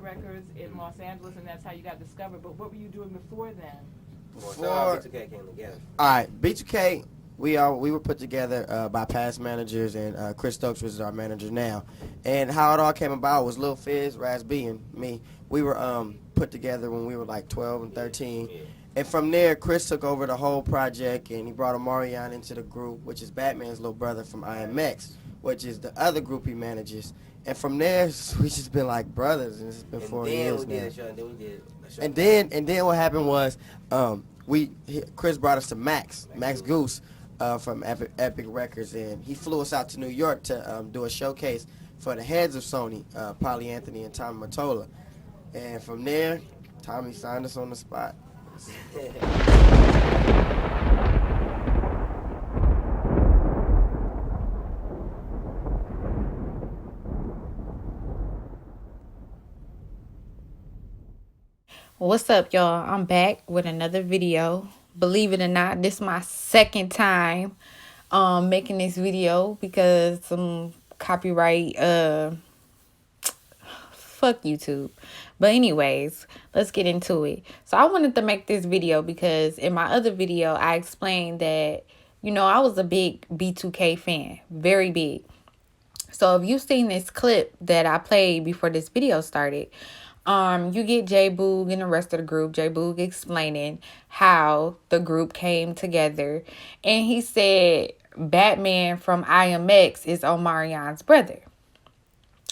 Records in Los Angeles, and that's how you got discovered. But what were you doing before then? Before B2K came together. All right, B2K, we were put together by past managers, and Chris Stokes was our manager now. And how it all came about was Lil Fizz, Raz B, and me. We were put together when we were like 12 and 13. Yeah. And from there, Chris took over the whole project, and he brought Omarion into the group, which is Batman's little brother from IMX, which is the other group he manages. And from there, we just been like brothers, and it's been 4 years now. And then what happened was, Chris brought us to Max Goose, from Epic Records, and he flew us out to New York to do a showcase for the heads of Sony, Polly Anthony and Tommy Mottola. And from there, Tommy signed us on the spot. What's up, y'all? I'm back with another video. Believe it or not, this is my second time making this video because some copyright fuck YouTube. But anyways, let's get into it. So I wanted to make this video because in my other video I explained that, you know, I was a big B2K fan, very big. So if you've seen this clip that I played before this video started, you get J.Boog and the rest of the group, J.Boog explaining how the group came together. And he said Batman from IMX is Omarion's brother.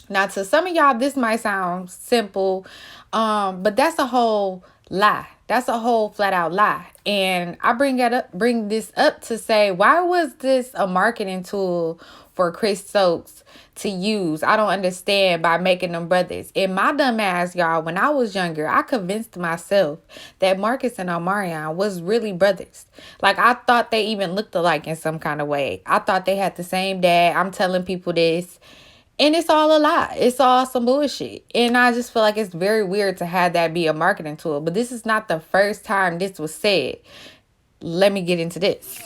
Now, to some of y'all, this might sound simple, but that's a whole lie. That's a whole flat out lie. And I bring this up to say, why was this a marketing tool for Chris Stokes to use? I don't understand, by making them brothers. In my dumb ass, y'all, when I was younger, I convinced myself that Marcus and Omarion was really brothers. Like, I thought they even looked alike in some kind of way. I thought they had the same dad. I'm telling people this. And it's all a lie. It's all some bullshit. And I just feel like it's very weird to have that be a marketing tool. But this is not the first time this was said. Let me get into this.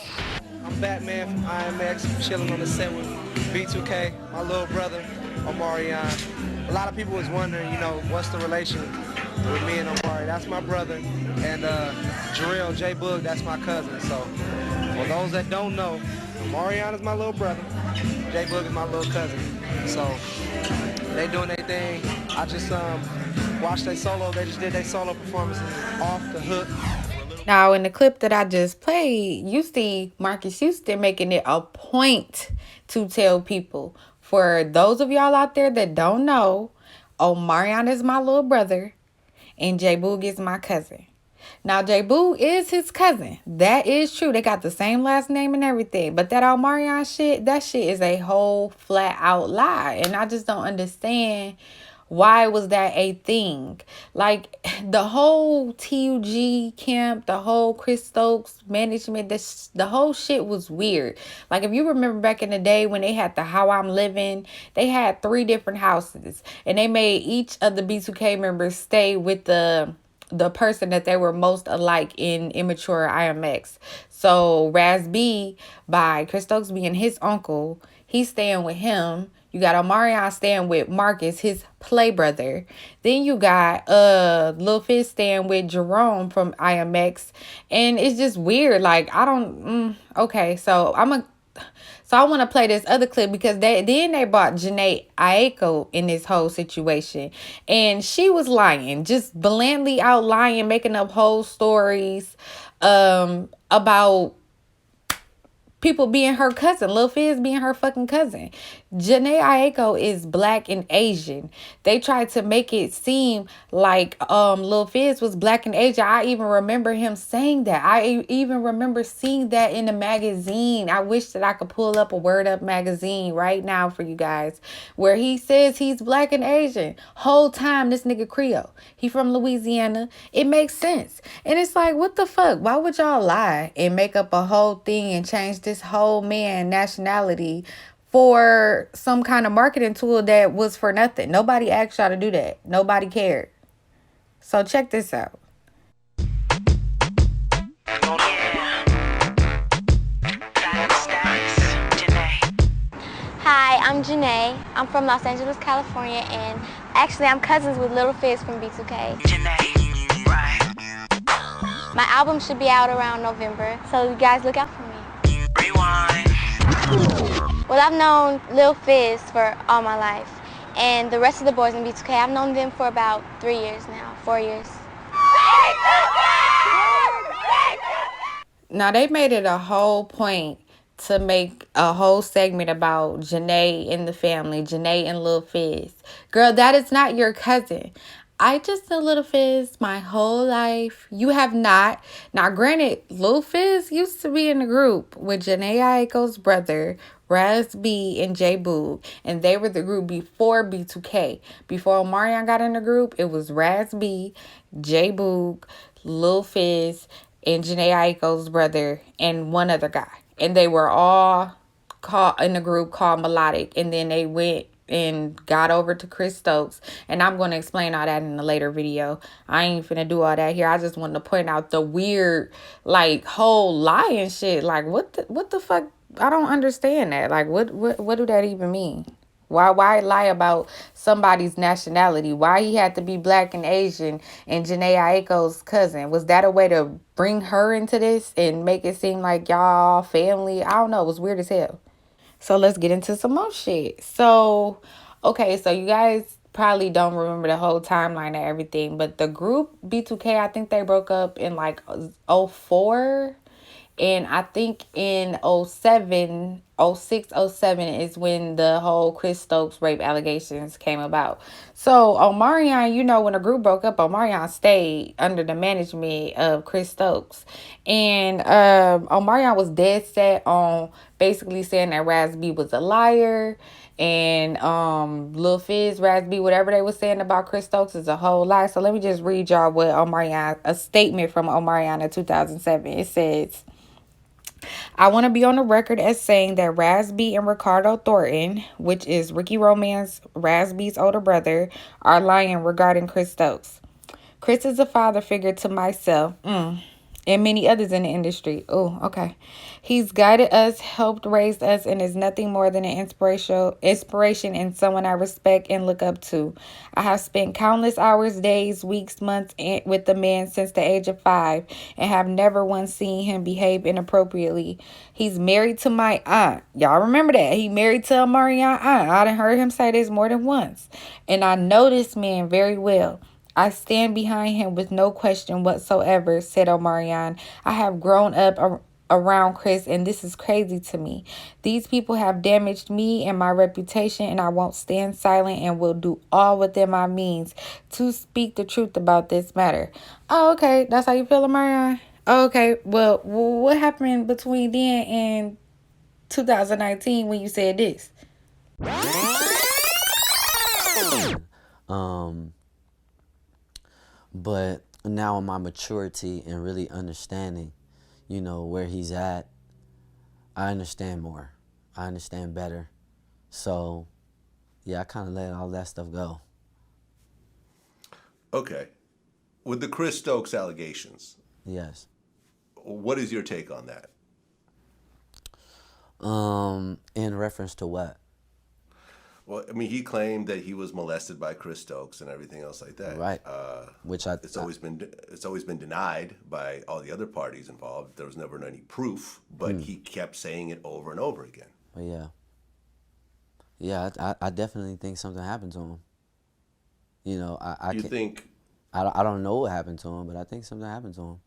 I'm Batman from IMX. I'm chilling on the set with B2K, my little brother, Omarion. A lot of people was wondering, you know, what's the relation with me and Omari? That's my brother. And Jarrell, J.Boog, that's my cousin. So for those that don't know, Omarion is my little brother. J.Boog is my little cousin. So they doing their thing. I just watched their solo. They just did their solo performances off the hook. Now, in the clip that I just played, you see Marcus Houston making it a point to tell people. For those of y'all out there that don't know, Omarion is my little brother and J.Boog is my cousin. Now, J.Boog is his cousin. That is true. They got the same last name and everything. But that Omarion shit, that shit is a whole flat out lie. And I just don't understand why was that a thing. Like, the whole TUG camp, the whole Chris Stokes management, the whole shit was weird. Like, if you remember back in the day when they had the How I'm Living, they had 3 different houses. And they made each of the B2K members stay with the person that they were most alike in immature IMX. So Raz B, by Chris Stokes being his uncle, he's staying with him. You got Omarion staying with Marcus, his play brother. Then you got Lil Fizz staying with Jerome from IMX. And it's just weird. Like, I don't... okay, so I want to play this other clip because they brought Janae Aiko in this whole situation. And she was lying, just blandly out lying, making up whole stories about people being her cousin. Lil Fizz being her fucking cousin. Janae Aiko is black and Asian. They tried to make it seem like Lil Fizz was black and Asian. I even remember him saying that. I even remember seeing that in the magazine. I wish that I could pull up a Word Up magazine right now for you guys, where he says he's black and Asian. Whole time this nigga Creole. He from Louisiana. It makes sense. And it's like, what the fuck? Why would y'all lie and make up a whole thing and change this whole man nationality for some kind of marketing tool that was for nothing? Nobody asked y'all to do that. Nobody cared. So check this out. Hi, I'm Janae. I'm from Los Angeles, California, and Actually, I'm cousins with Little Fizz from B2K. My album should be out around November, so you guys look out for me. Rewind. Well, I've known Lil Fizz for all my life, and the rest of the boys in B2K, I've known them for about 3 years now, 4 years. Now, they made it a whole point to make a whole segment about Janae and the family, Janae and Lil Fizz. Girl, that is not your cousin. I just know Lil Fizz my whole life. You have not. Now, granted, Lil Fizz used to be in a group with Janae Aiko's brother, Raz B, and J.Boog. And they were the group before B2K. Before Omarion got in the group, it was Raz B, J.Boog, Lil Fizz, and Janae Aiko's brother, and one other guy. And they were all called in a group called Melodic. And then they went and got over to Chris Stokes. And I'm going to explain all that in a later video. I ain't finna do all that here. I just wanted to point out the weird, like, whole lie and shit. Like, what the fuck? I don't understand that. Like, what do that even mean? Why lie about somebody's nationality? Why he had to be black and Asian and Janae Aiko's cousin? Was that a way to bring her into this and make it seem like y'all family? I don't know. It was weird as hell. So let's get into some more shit. So, okay, so you guys probably don't remember the whole timeline of everything, but the group B2K, I think they broke up in like 04. And I think in 07, 06, 07 is when the whole Chris Stokes rape allegations came about. So Omarion, you know, when the group broke up, Omarion stayed under the management of Chris Stokes. And Omarion was dead set on basically saying that Raz B was a liar. And Lil Fizz, Raz B, whatever they were saying about Chris Stokes is a whole lie. So let me just read y'all what Omarion, a statement from Omarion in 2007. It says, I want to be on the record as saying that Raz B and Ricardo Thornton, which is Ricky Romance, Raz B's older brother, are lying regarding Chris Stokes. Chris is a father figure to myself, and many others in the industry. Oh, okay. He's guided us, helped raise us, and is nothing more than an inspiration and someone I respect and look up to. I have spent countless hours, days, weeks, months with the man since the age of 5 and have never once seen him behave inappropriately. He's married to my aunt. Y'all remember that? He married to Omarion's aunt. I done heard him say this more than once. And I know this man very well. I stand behind him with no question whatsoever, said Omarion. I have grown up around Chris, and this is crazy to me. These people have damaged me and my reputation, and I won't stand silent and will do all within my means to speak the truth about this matter. Oh, okay. That's how you feel, Omarion? Oh, okay. Well, what happened between then and 2019 when you said this? But now in my maturity and really understanding, you know, where he's at, I understand more. I understand better. So, yeah, I kind of let all that stuff go. Okay. With the Chris Stokes allegations. Yes. What is your take on that? In reference to what? Well, I mean, he claimed that he was molested by Chris Stokes and everything else like that. Right. Which it's always been denied by all the other parties involved. There was never any proof, but he kept saying it over and over again. Well, yeah. Yeah, I definitely think something happened to him. You know, I don't know what happened to him, but I think something happened to him.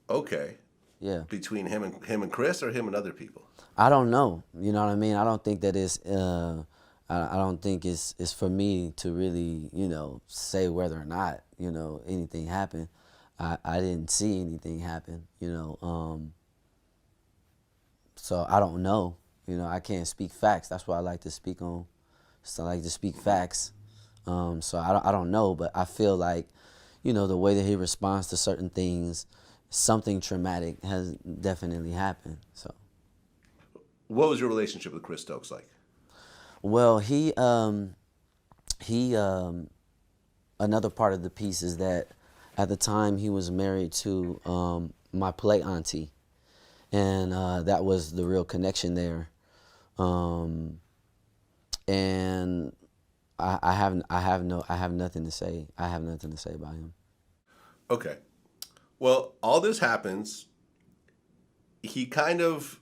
Okay. Yeah. Between him and Chris, or him and other people? I don't know. You know what I mean? I don't think that it's I don't think it's for me to really, you know, say whether or not, you know, anything happened. I didn't see anything happen, you know. So I don't know. You know, I can't speak facts. That's what I like to speak on. So I like to speak facts. So I don't know, but I feel like, you know, the way that he responds to certain things, something traumatic has definitely happened. So. What was your relationship with Chris Stokes like? Well, he another part of the piece is that at the time he was married to my play auntie, and that was the real connection there. And I have nothing to say. I have nothing to say about him. Okay. Well, all this happens. He kind of.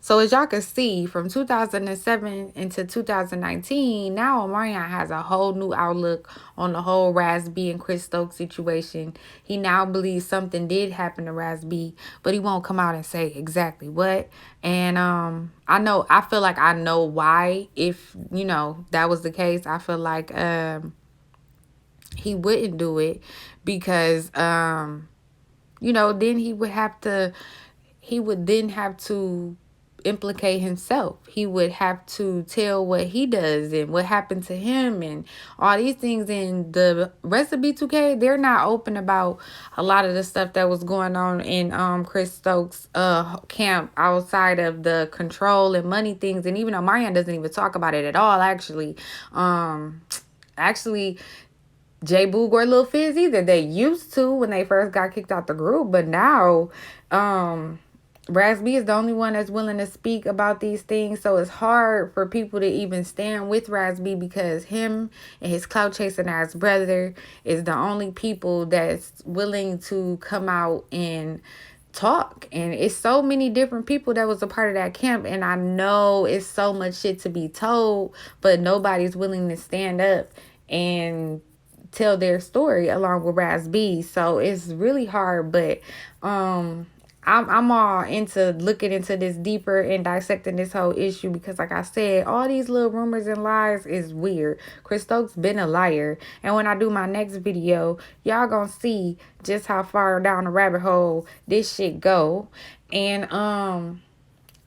So as y'all can see, from 2007 into 2019, now Omarion has a whole new outlook on the whole Raz B and Chris Stokes situation. He now believes something did happen to Raz B, but he won't come out and say exactly what. And I feel like I know why. If that was the case, I feel like he wouldn't do it because then he would then have to implicate himself. He would have to tell what he does and what happened to him and all these things. And the rest of B2K, they're not open about a lot of the stuff that was going on in Chris Stokes' camp outside of the control and money things. And even though Marianne doesn't even talk about it at all, actually, J.Boog or Lil Fizz either. They used to when they first got kicked out the group, but now Raz B is the only one that's willing to speak about these things. So it's hard for people to even stand with Raz B because him and his clout chasing ass brother is the only people that's willing to come out and talk. And it's so many different people that was a part of that camp, and I know it's so much shit to be told, but nobody's willing to stand up and tell their story along with Raz B. So it's really hard, but I'm all into looking into this deeper and dissecting this whole issue because, like I said, all these little rumors and lies is weird. Chris Stokes been a liar, and when I do my next video, y'all gonna see just how far down the rabbit hole this shit go. And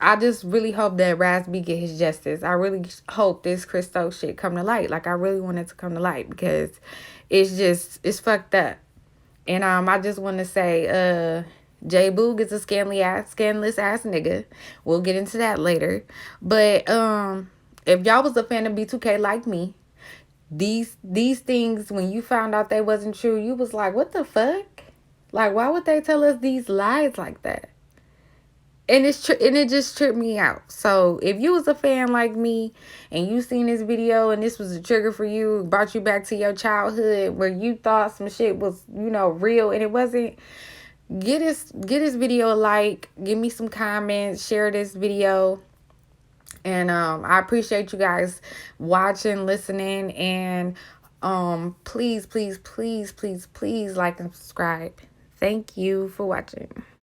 I just really hope that Raz B get his justice. I really hope this Chris Stokes shit come to light. Like, I really want it to come to light because it's fucked up. And I just want to say, J.Boog is a scandalous ass nigga. We'll get into that later. But if y'all was a fan of B2K like me, these things, when you found out they wasn't true, you was like, what the fuck? Like, why would they tell us these lies like that? And it just tripped me out. So if you was a fan like me and you seen this video and this was a trigger for you, brought you back to your childhood where you thought some shit was, real and it wasn't, get this video a like, give me some comments, share this video. And I appreciate you guys watching, listening, and please like and subscribe. Thank you for watching.